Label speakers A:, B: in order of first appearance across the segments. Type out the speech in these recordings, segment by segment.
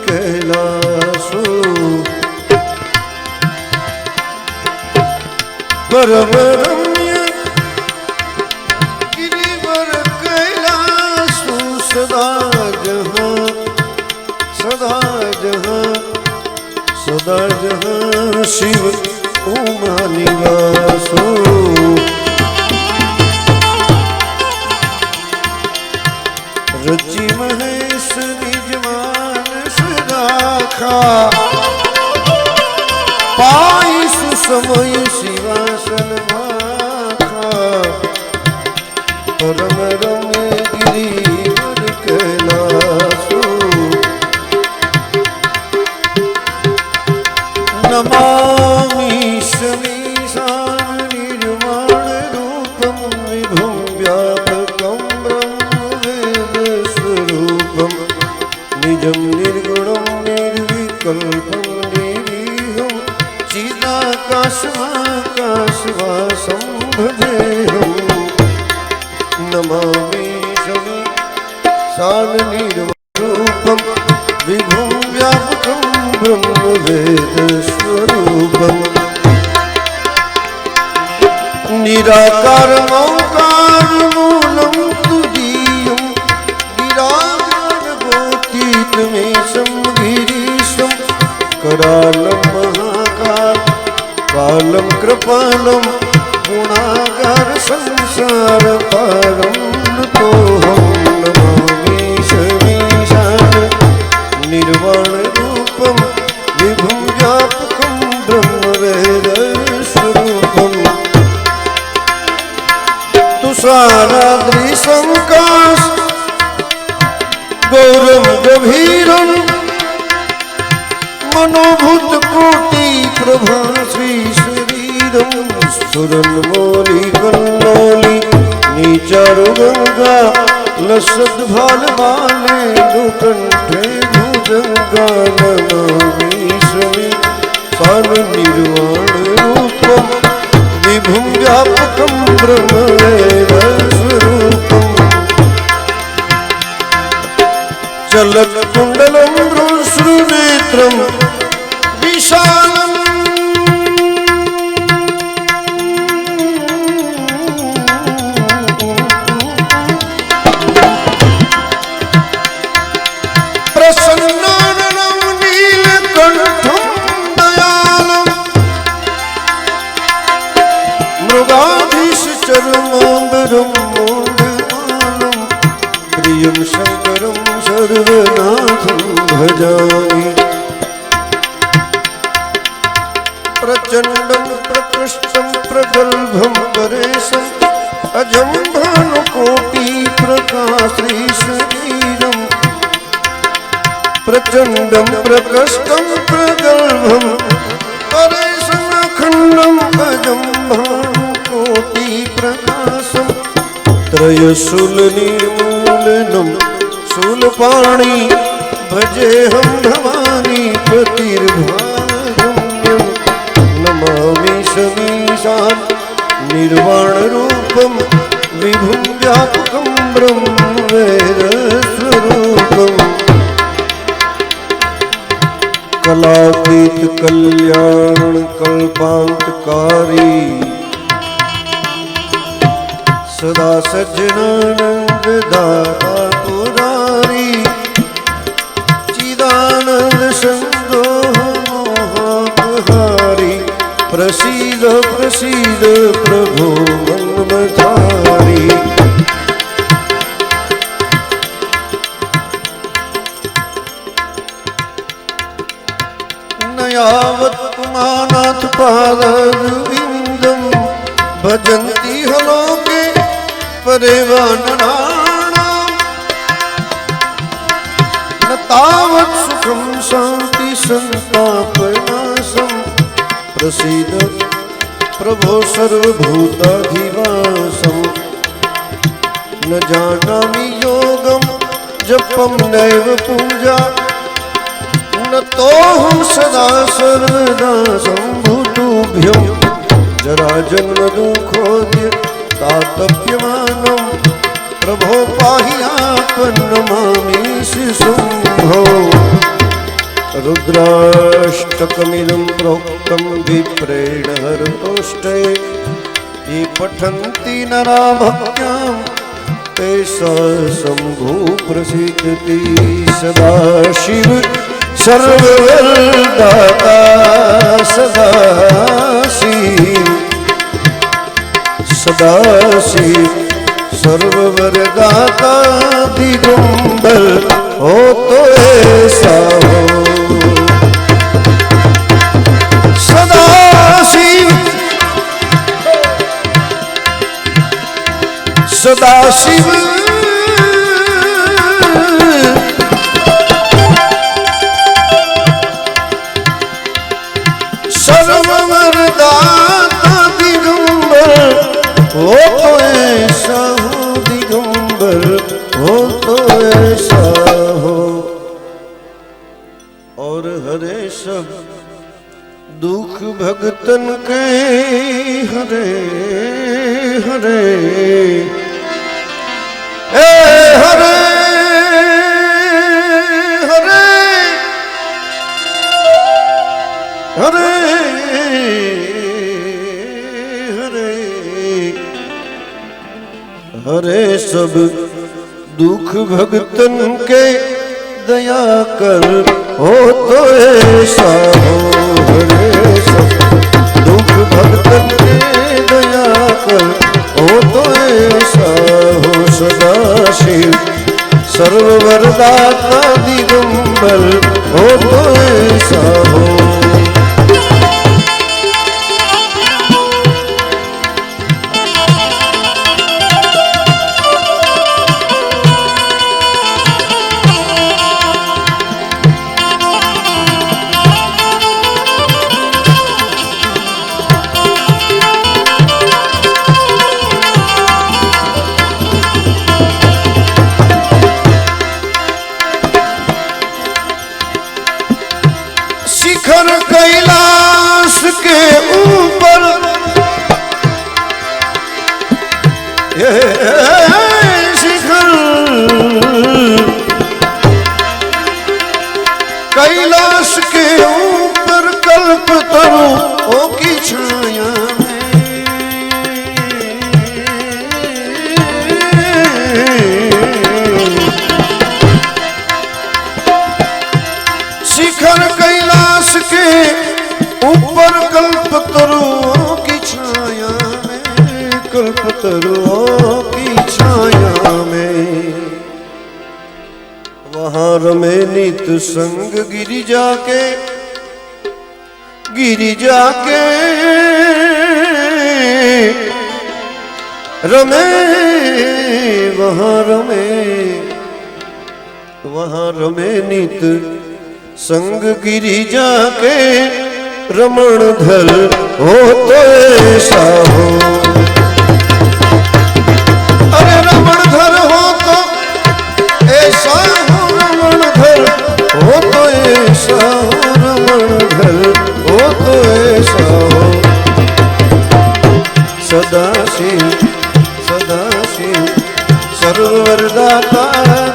A: कैलासो परम रम्य गिरिवर कैलासो सदा जहाँ सदा जहाँ सदा जहाँ शिव उमा निवासो रचि महेश निज मानस राखा पाई सुसमय शिवासन माखा परम रम्य गिरिवर कैलासो नमामि समीशान निर्माण रूपम विभुं व्यापकं निजं निर्गुणं निर्विकल्पं निरीहं चिदाकाशवासं भजेऽहं नमामि शमीशाननिर्मलरूपं विभुं व्यापकं ब्रह्मवेदस्वरूपं निराकारमौकारमूलं तुदीयं गिरागणगोतीतमेशं गिरीशं करालं महाकाल कालं कृपालं गुणागार संसार पारं नतोऽहं नमामि शमीशान निर्वाण रूपं विभुं व्यापकं ब्रह्मवेदस्वरूपं तुषाराद्रिसंकाश गौरं गभीरं मनोभूत कोटि प्रभाश्री शरीरं सुरन्मौलि कन्नौलि नीचारु गंगा लसद भाल बाले दुकंठे भुजंगा नमामि शमीशान निर्वाण रूपं विभुं व्यापकं ब्रह्मवेदस्वरूपं चलत्कुण्डलं श्रुनेत्रं विशालम् प्रसन्नाननं नीलकण्ठं दयालं मृगाधीशचर्माम्बरं मोदमानं प्रियं शङ्करं सर्वनाथं भजामि प्रचण्डं प्रकृष्टं प्रगल्भं परेशम् अजं भानुकोटिप्रकाशशरीरं प्रचण्डं प्रकृष्टं प्रगल्भं परेशम् अखण्डम् अजं भानुकोटिप्रकाशं त्रयशूलनिर्मूलनं शूलपाणि भजेऽहं भवानी प्रतिर्भागम्यं नमामि शमीशान निर्वाणरूपं विभुं व्यापकं ब्रह्मवेदस्वरूपं कलातीत कल्याण कल्पान्तकारी सदा सज्जनानंद दाता पुरारी चिदानंद संदोह मोहापहारी प्रसीद प्रसीद प्रभो मन्मथारी नयावत् पुमानाथ पादविन्दं भजन्ति हलोके परिवानराणां न तावत् सुखं शान्ति संतापनाशं प्रसीद प्रभो सर्वभूताधिवासं न जानामि योगं जपं नैव पूजा न तोऽहं सदा सर्वदा सम्भूतुभ्यं जराजन्म दुःखोद्य तातप्यमानं प्रभो पाहि आपन्नमामि शिशुम्भो रुद्राष्टकमिदं प्रोक्तं विप्रेण हरतोष्टे ये पठन्ति नरा भक्त्यां तेषां शम्भो प्रसीदति सदाशिव सर्ववरदाता सदाशिव सदाशिव सर्ववरदाता दिगंबर हो तो ऐसा हो सदाशिव सदाशिव सर्ववरदाता दिगंबर हो तो ऐसा हो दिगंबर हो तो ऐसा हो और हरे सब दुख भगतन के हरे हरे ए हरे हरे हरे हरे हरे सब दुख भगतन के दया कर हो तो ऐसा हो हरे सब दुख भगतन के दया कर हो तो ऐसा हो सदाशिव सर्ववरदाता दिगंबर हो तो ऐसा हो शिखर कैलाश के ऊपर शिखर कैलाश के ऊपर कल्पतरुओं की छाया में शिखर कैलाश के ऊपर कल्पतरुओं की छाया में कल्पतरुओं की छाया में वहां रमे नित संग गिरिजा के रमे वहां रमे नित संग गिरिजा के रमण धर हो तो ऐसा हो अरे रमण धर हो तो ऐसा हो रमण धर हो तो ऐसा हो रमण धर हो तो ऐसा हो सदाशिव सदाशिव सर्ववरदाता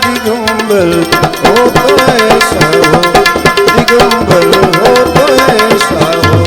A: दिगंबर हो तो ऐसा हो दिगंबर हो तो ऐसा हो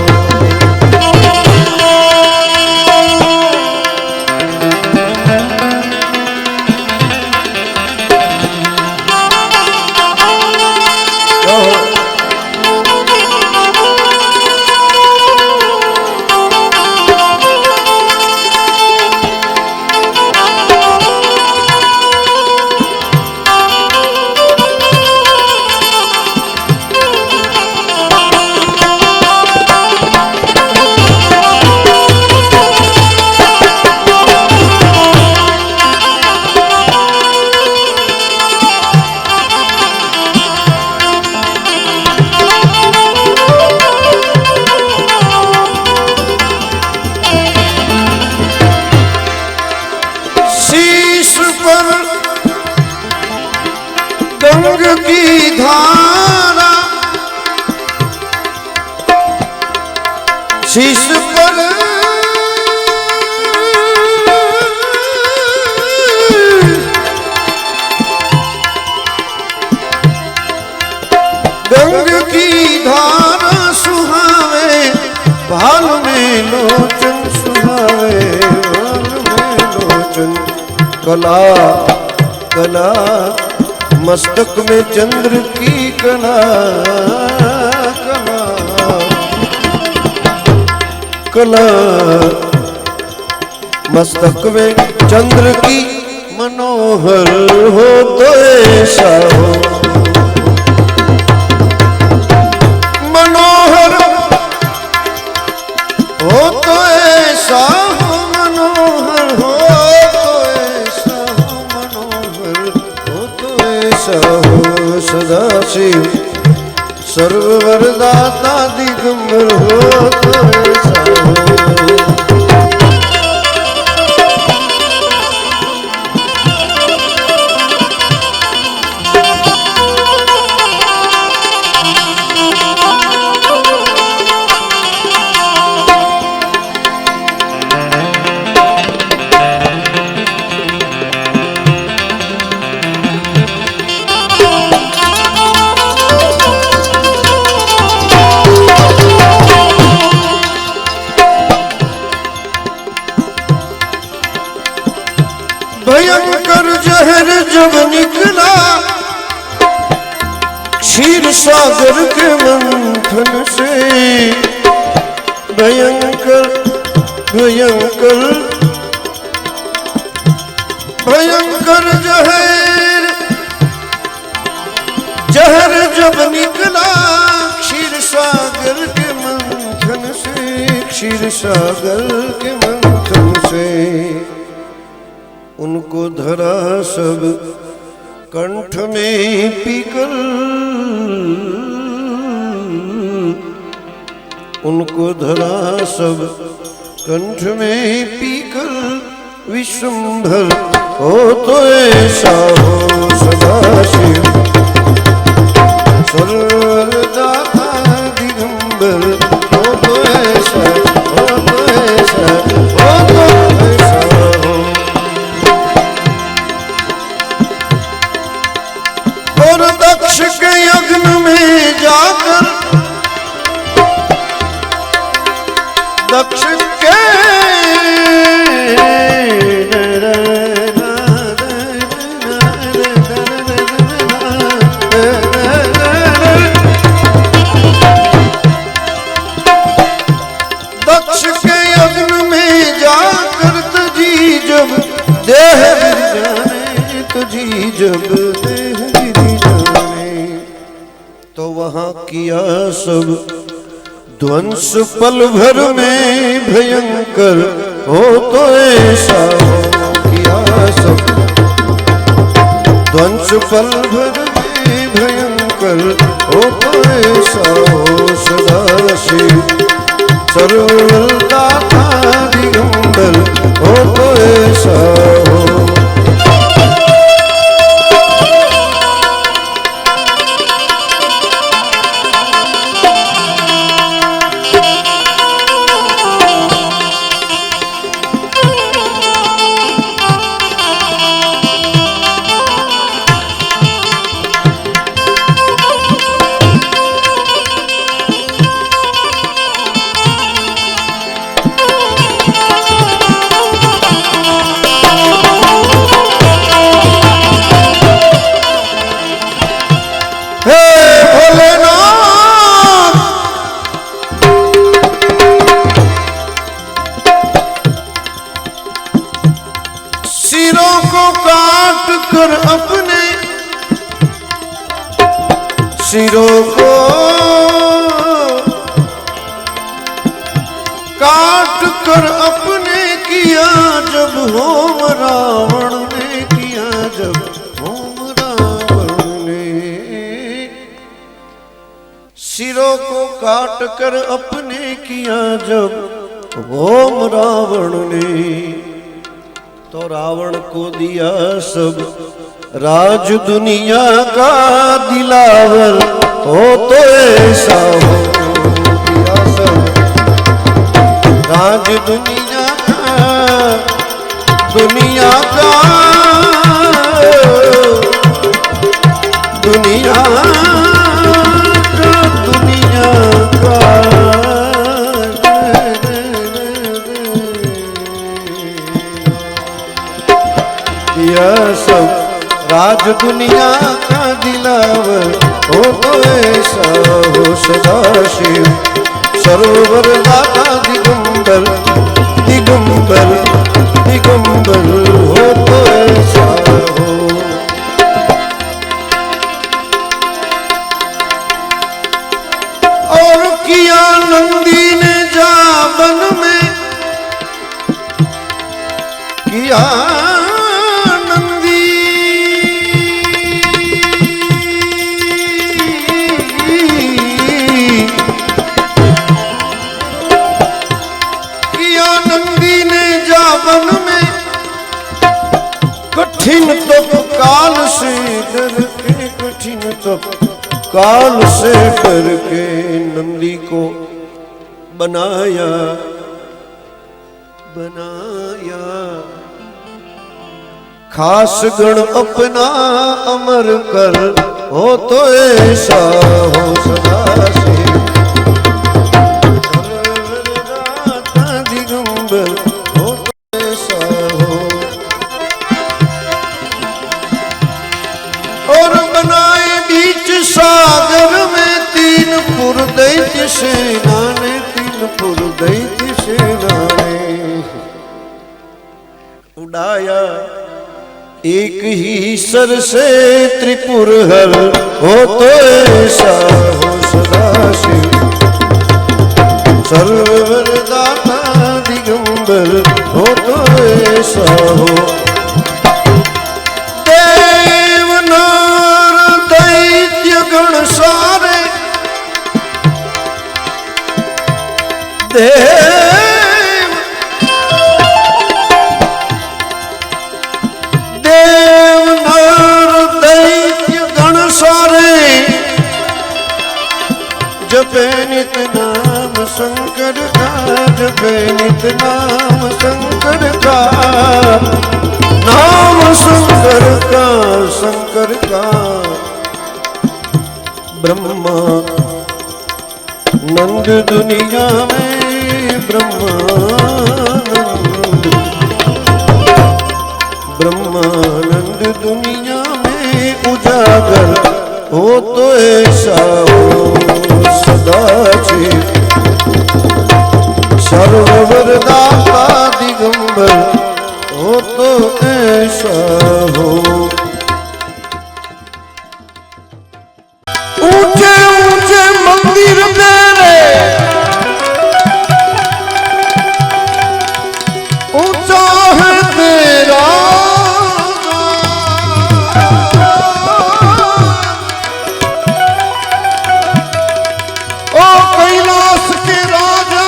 A: गंग की धारा सुहावे भाल में लोचन सुहावे भाल में लोचन कला कला मस्तक में चंद्र की कला कला कला मस्तक में चंद्र की मनोहर हो तो ऐसा हो मनोहर हो तो ऐसा हो मनोहर हो तो ऐसा हो मनोहर हो तो ऐसा हो सदाशिव सर्ववरदाता दिगंबर हो तो ऐसा हो भयंकर जहर जब निकला क्षीर सागर के मंथन से भयंकर भयंकर भयंकर जहर जहर जब निकला क्षीर सागर के मंथन से क्षीर सागर के मंथन से उनको धरा सब कंठ में पीकर उनको धरा सब कंठ में पीकर विश्वंभर हो तो ऐसा हो सदाशिव सर्वदाता दिगंबर हो तो ऐसा हो तो ऐसा हो तो ऐसा हो और दक्ष के यज्ञ में जाकर दक्ष के दक्ष के यज्ञ में जाकर तुझी जब देह जाने तुझी जब देह तो वहां किया सब ध्वंस पल भर में भयंकर हो तो ऐसा हो किया सब ध्वंस पल भर में भयंकर हो तो ऐसा हो सदाशिव सर्वदाता दिगंबर हो तो ऐसा हो सिरों को काट कर अपने सिरों को काट कर अपने किया जब होम रावण ने किया जब होम रावण ने सिरों को काट कर अपने किया जब होम रावण ने तो रावण को दिया सब राज दुनिया का दिलावर हो तो ऐसा हो दिया सब राज दुनिया का दुनिया दुनिया का दिलावर हो तो ऐसा हो सदाशिव सरोवर दाता दिगंबर दिगंबर दिगंबर हो तो ऐसा हो। और किया नंदी ने जाबन में किया नंदी किया नंदी ने जाबन में कठिन तप काल से डर के कठिन तप काल से डर के नंदी को बनाया बनाया खास गण अपना अमर कर हो तो ऐसा हो सदा से दिगंबर हो तो ऐसा हो। और बनाए बीच सागर में तीन पुर दैत्य सेना ने तीन पुर दैत्य सेना ने उड़ाया एक ही सर से त्रिपुर हर हो तो ऐसा हो सदा शिव सर्वर दाता दिगंबर हो तो ऐसा हो। देव नर दैत्य गण सारे देव नर दैत्य गण सारे जपे नित नाम शंकर का जपे नित नाम शंकर का नाम शंकर का शंकर का। ब्रह्मा नंद दुनिया में ब्रह्मानंद ब्रह्मानंद दुनिया में उजागर हो तो ऐसा हो सदाशिव सर्वर दाता दिगंबर हो तो ऐसा हो। ऊंचे ऊंचे मंदिर तेरे ऊंचा है तेरा ओ कैलाश के राजा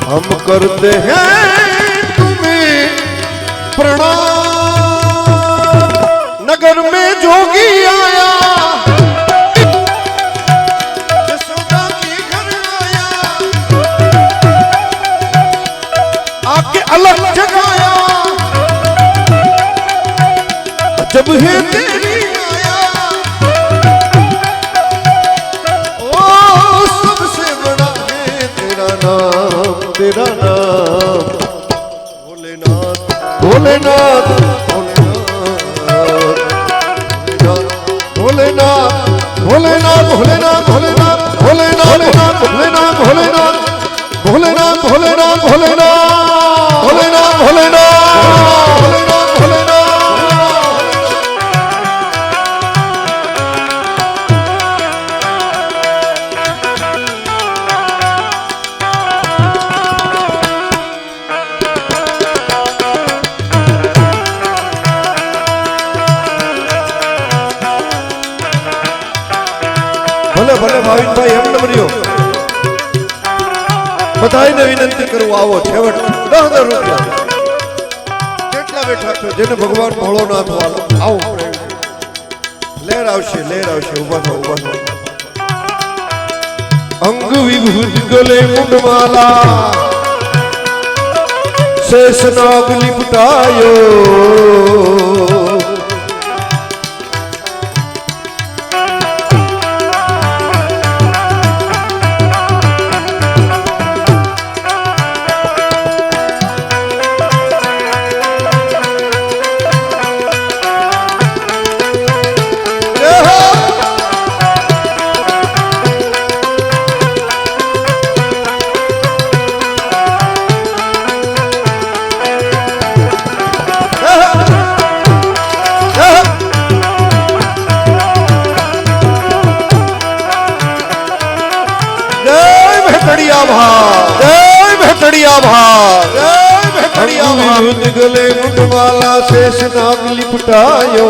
A: हम करते हैं तुम्हें प्रणाम। नगर में जोगी आया यशोदा के घर आया आके अलग जगाया जब है तेरी आया ओ सबसे बड़ा है तेरा नाम भोलेनाथ भोलेनाथ भोलेनाथ भोलेनाथ भोलेनाथ भोलेनाथ भोलेनाथ भोलेनाथ भोलेनाथ भोलेनाथ भोलेनाथ भोलेनाथ भोलेनाथ भोलेनाथ भोलेनाथ ભલે ભલે ભાવિકભાઈ એમ ન બન્યો બધાને વિનંતી કરું આવો છેવટ 10,000 રૂપિયા કેટલા બેઠા છો જેને ભગવાન ભોળોનાથ વાળો આવો લેર આવશે ઊભા થો અંગ વિભૂત ગલે મુંડમાલા શેષનાગ લિપટાયો शेष नाग लिपटायो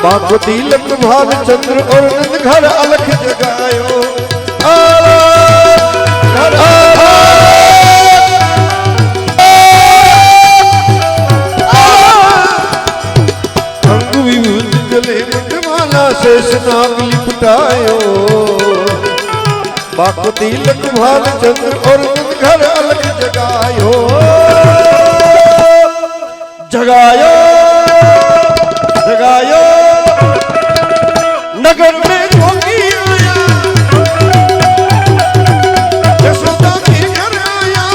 A: बाको तिलक भाग चंद्र और नंद घर अलख जगायो अंग विभूत गले मुंडमाला शेष नाग लिपटायो बाको तिलक भाग चंद्र और नंद घर अलख जगायो जगायो जगायो नगर में जोगी आया यशोदा के घर आया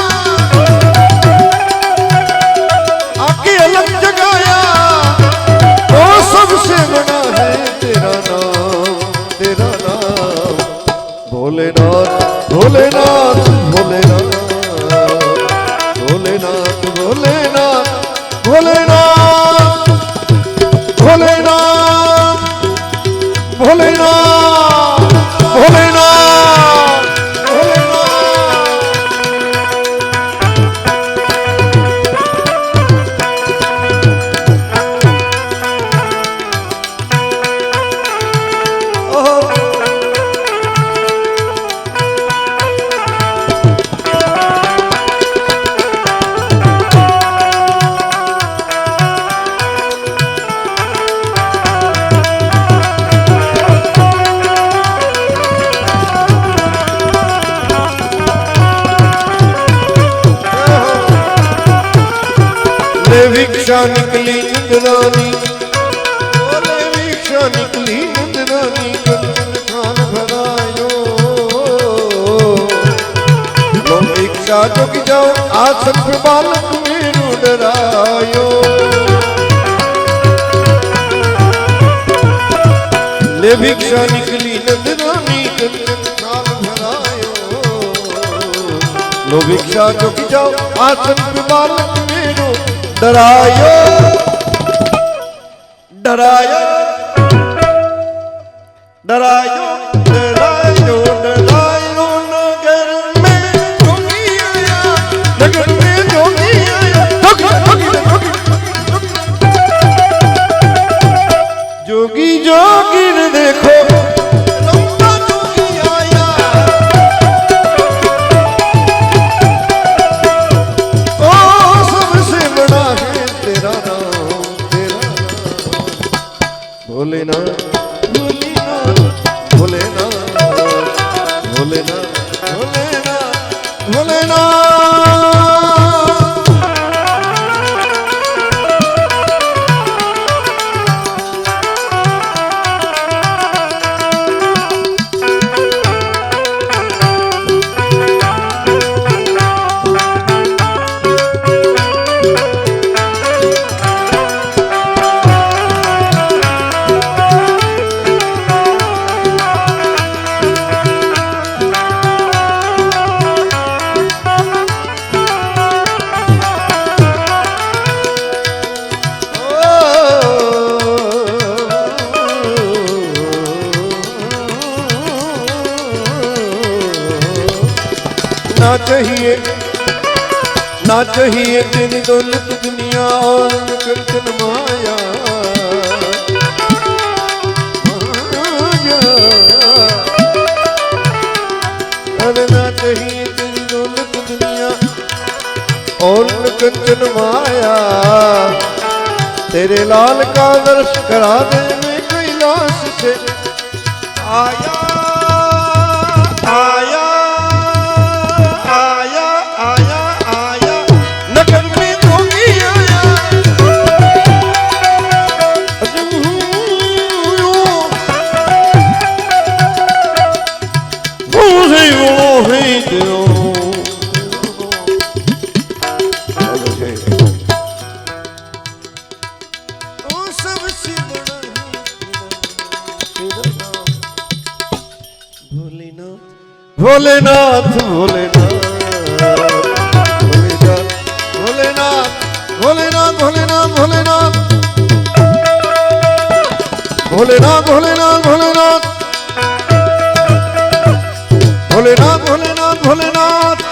A: आके अलग जगाया वो सबसे बड़ा है तेरा नाम भोलेनाथ भोलेनाथ भोलेनाथ भोलेनाथ भोलेनाथ भोलेनाथ भोलेनाथ भोलेनाथ भोलेनाथ भिक्षा निकली इंद्रानी बोले भिक्षा निकली इंद्रानी कंचन खान भरायो लो भिक्षा जो कि जाओ आसन पे बालक मेरू डरायो ले भिक्षा निकली नंदरानी कंचन खान भरायो लो भिक्षा जो कि जाओ आसन पे बालक मेरू डरायो डरायो डरायो डरायो डरायो नगर में जोगी आया नगर में जोगी आया जोगी जोगी ने देखो लंबा जोगी आया ओ सबसे बड़ा है तेरा नाम भोलेनाथ भोलेनाथ भोलेनाथ भोलेनाथ भोलेनाथ भोलेनाथ ना चाहिए तेरी दौलत दुनिया और कंचन माया अरे ना चाहिए तेरी दौलत दुनिया और कंचन माया तेरे लाल का दर्श करा दे मैं कैलाश से आया आया भोलेनाथ भोलेनाथ भोलेनाथ भोलेनाथ भोलेनाथ भोलेनाथ भोलेनाथ भोलेनाथ भोलेनाथ भोलेनाथ भोलेनाथ भोलेनाथ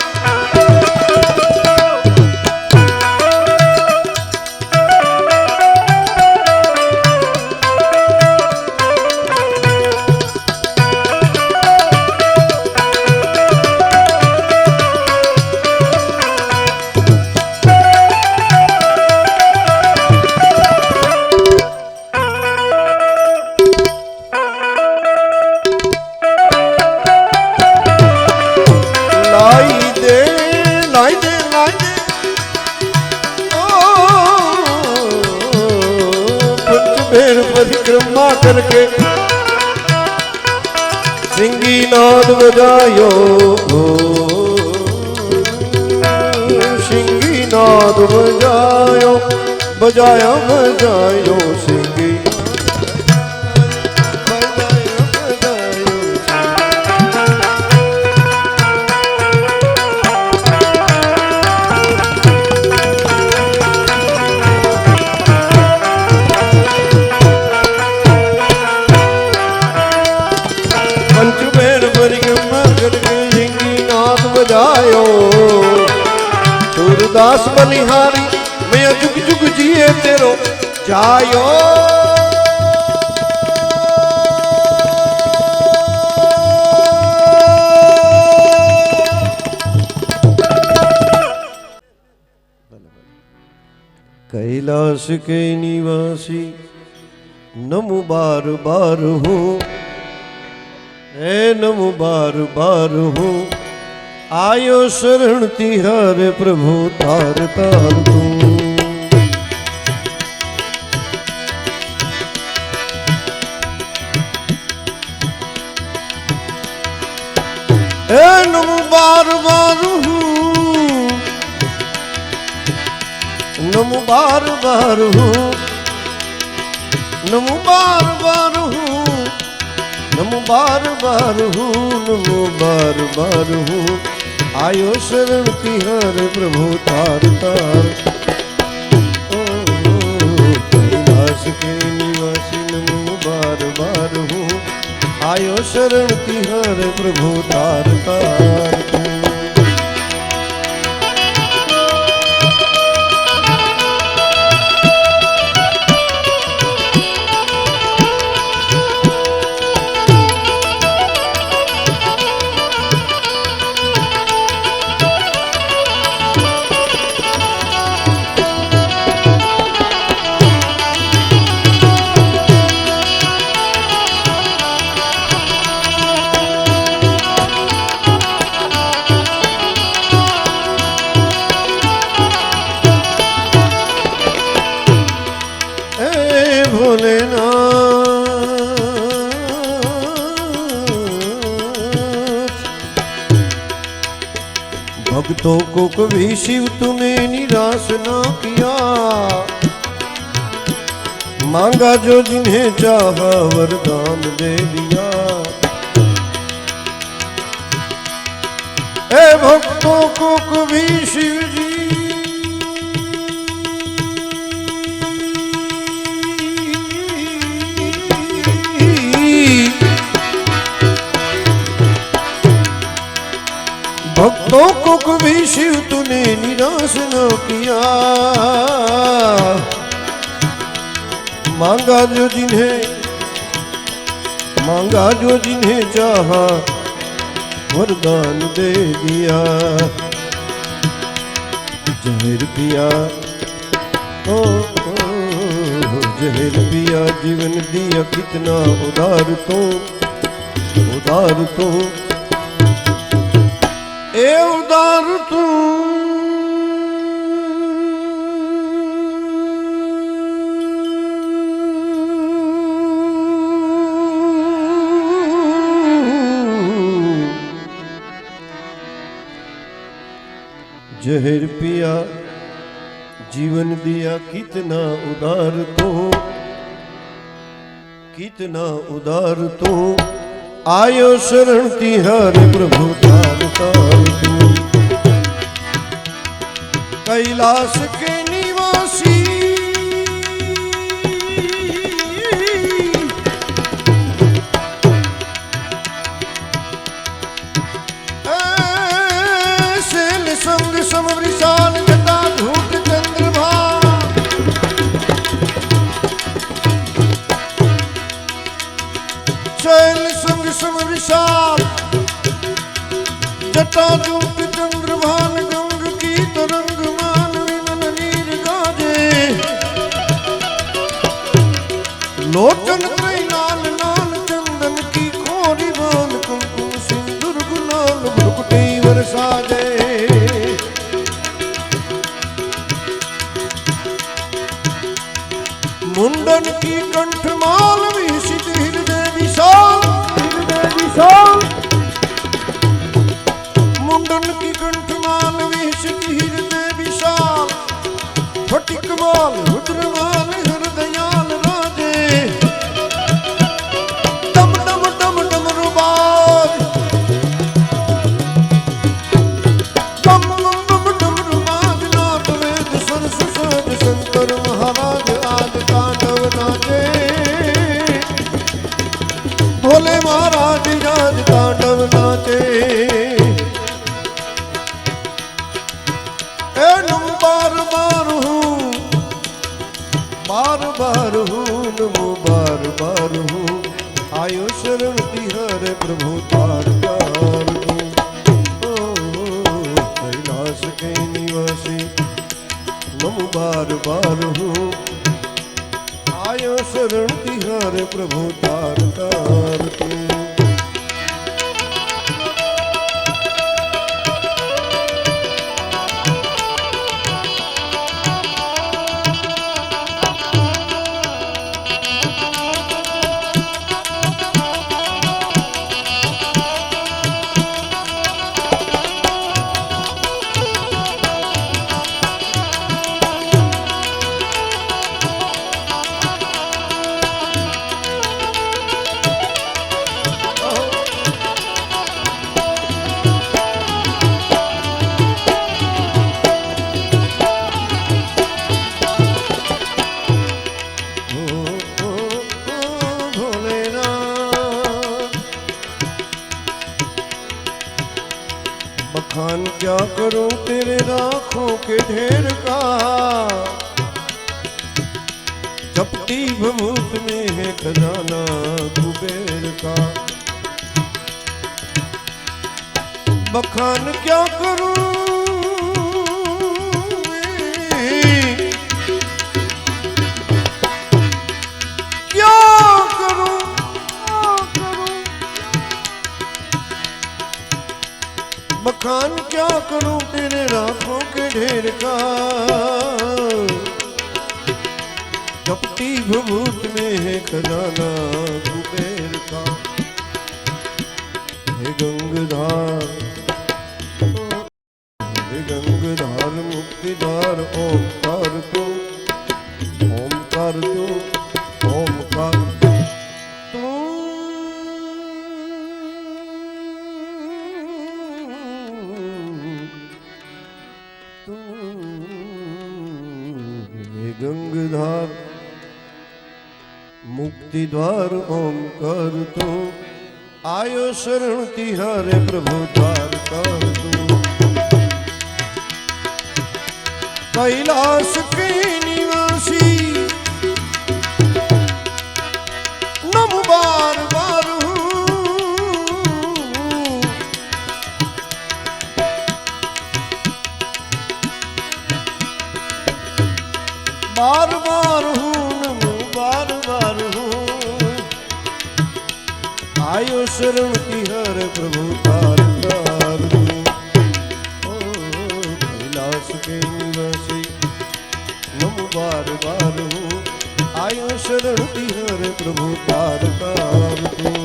A: पंचबेर परिक्रमा करके सिंगी नाद बजायो, सिंगी नाद बजायो, बजाया बजायो सिंगी सूरदास बलिहारी मैं जुग जुग जिए तेरो जायो। कैलाश के निवासी नमो बार बार हूँ, नमो बार बार हूँ, आयो शरण तिहारे प्रभु तार तार तू। नमो बार बार हूँ, नमो बार बार हूँ, नमो बार बार हूँ, नमो बार बार हूँ, नमो बार बार हूँ, आयो शरण तिहारे प्रभु तार तार। कैलाश के निवासी नमो बार बार हूँ, आयो शरण तिहारे प्रभु तार तार। भक्तों को कभी शिव तूने निराश ना किया, मांगा जो जिन्हें चाहा वरदान दे दिया। ए भक्तों को कभी शिव जी भक्तों को कभी शिव तूने निराश न किया, मांगा जो जिन्हें चाहा वरदान दे दिया। जहर पिया ओ जहर पिया जीवन दिया कितना उदार तो ए उदार तू। जहर पिया जीवन दिया कितना उदार तो, कितना उदार तो, आयो शरण तिहारे प्रभु तार तार तू। कैलाश के निवासी शैल संग सम विशाल जटा धूत चंद्रमा, शैल संग सम विशाल जटा धूत चंद्रभान गंग की तरंग मान विमन नीर गाजे। लोचन त्रय लाल लाल चंदन की खोरी बाल कुमकुम सिंदूर गुलाल भुकुटी वर्षा दे। मुंड मुंडन की कंठमाल विसित हृदय विशाल मुंडन की कंठमाल विसित हृदय विशाल फटिकमाल रुद्रमाल हृदयाल राजे डम डम डम डम रुबाज डम डम डम डम रुबाज नाथ वेद सरस सहज शंकर महाराज आज तांडव नाचे भोले महाराज आज तांडव नाचे ए नम बार बार हूँ नमो बार बार हूँ आयो शरण तिहारे प्रभु तार तार हूँ कैलाश के निवासी नमो बार बार हूँ आयो शरण तिहारे प्रभु तार तार हूँ बखान क्या करूं तेरे राखों के ढेर का चपटी भभूत में है खजाना कुबेर का बखान क्या करूं क्या करूं बखान क्या करूं तेरे राखों के ढेर का कपटी भभूत में है खजाना कुबेर का हे गंगधार मुक्तिधार ओमकार तू ओमकार गंगधार मुक्ति द्वार ओंकार तू आयो शरण तिहारे प्रभु द्वार कर तू कैलाश के निवासी नम बार बार बार बार हूँ नमो बार बार हूँ आयो शरण तिहार प्रभु तार तार हूँ कैलाश के निवासी नमो बार बार हूँ आयो शरण तिहार प्रभु तार तार हूँ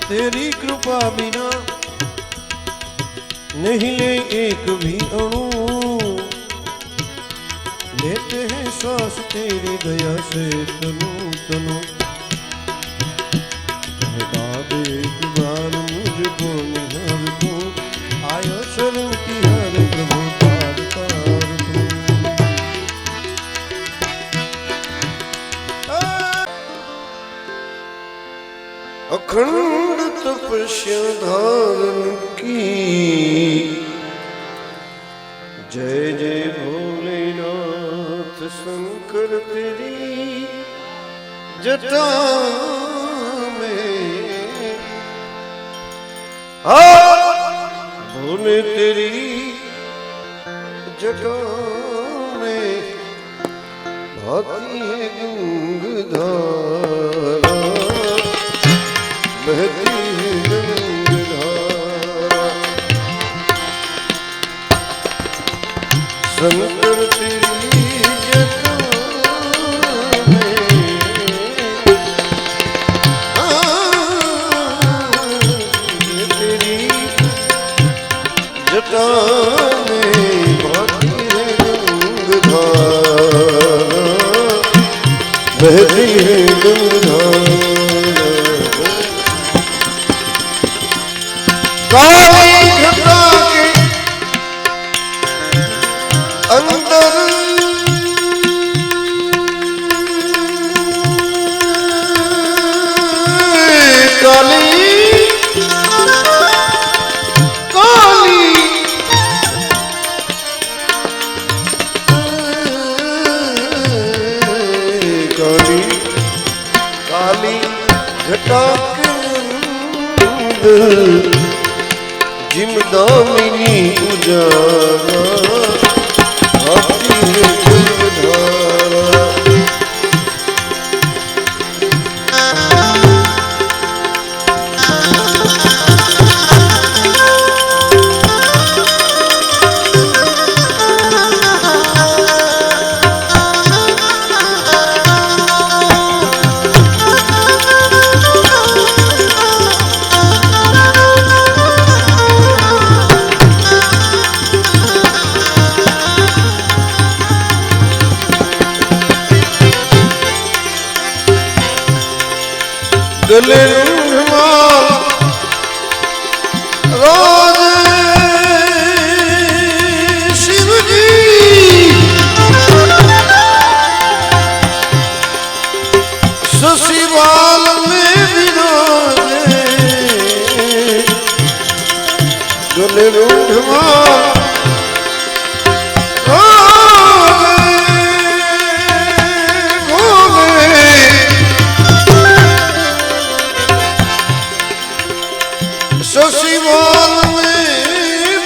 A: तेरी कृपा बिना नहीं ले एक भी अणु, लेते हैं श्वास तेरी दया से तनु तनु। एक बार मुझको निहार तू, आयो शरण की हर प्रभु तार तार तू। अखंड तपस्या धारण की, जय जय भोलेनाथ शंकर तेरी जटा में। भोले तेरी जटा में भाती है गंगाधारा, बहती है गंगाधारा। शंकर तेरी जटा में, तेरी जटा में भाती है गंगाधारा, बहती है गंगाधारा। काली घटा के अंदर काली काली काली काली घटा के अंदर जिम दामिनी उजाला, भाती है गंगाधारा। गले राज शिव जी, ससीवाल में विराजे। गले रूढ़वा ससीवाल में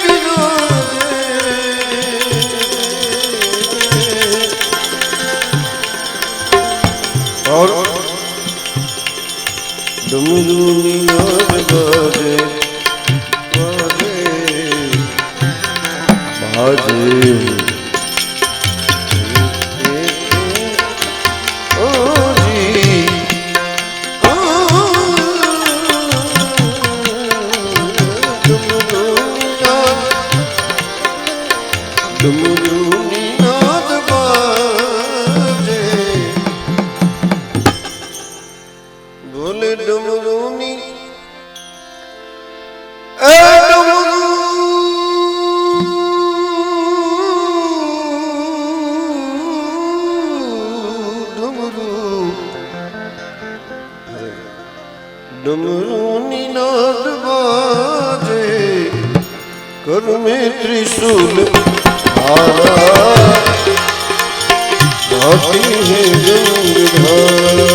A: विराजे। और डमरू नाद बाजे बाजे बाजे। डमरूनी नाद बाजे, बोले डमरूनी ए डमरू डमरू डमरूनी नाद बाजे, कर में त्रिशूल भाती है गंगाधारा।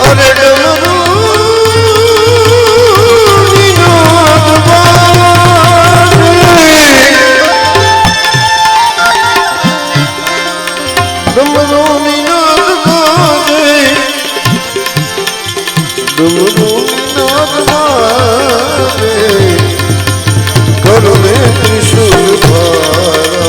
A: अरे डमरू नाद बाजे, डमरू नाद बाजे, डमरू नाद बाजे, कर में त्रिशूल भारा,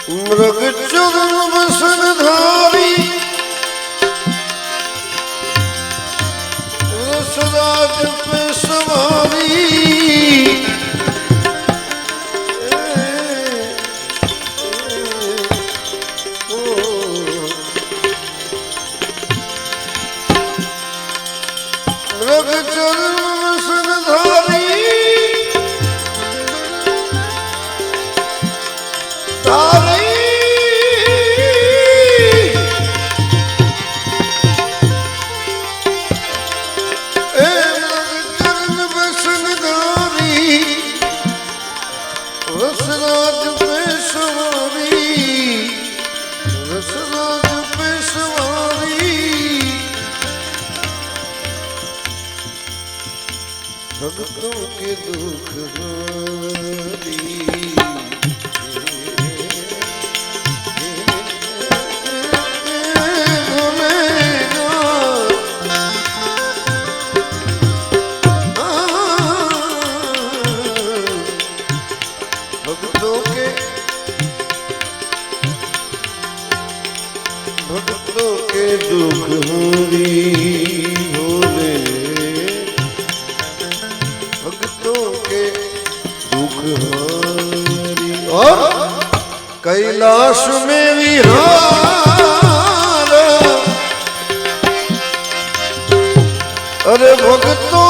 A: मृग चरण बसन धारी रसराज पे सवारी मृग चरण बसन धारी रसराज पे सवारी रसराज पे सवारी भक्तों के दुख हारी भक्तों के दुख हरी भोले भक्तों के दुख हरी और कैलाश में विहार अरे भक्तों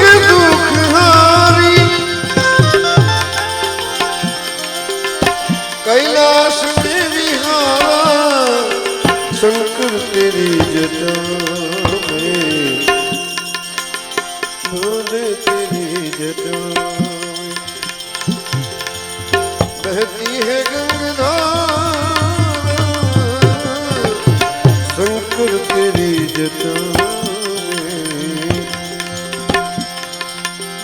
A: के दुख हरी कैलाश में विहार शंकर तेरी जटा में भोले तेरी जटा में बहती है गंगाधार शंकर तेरी जटा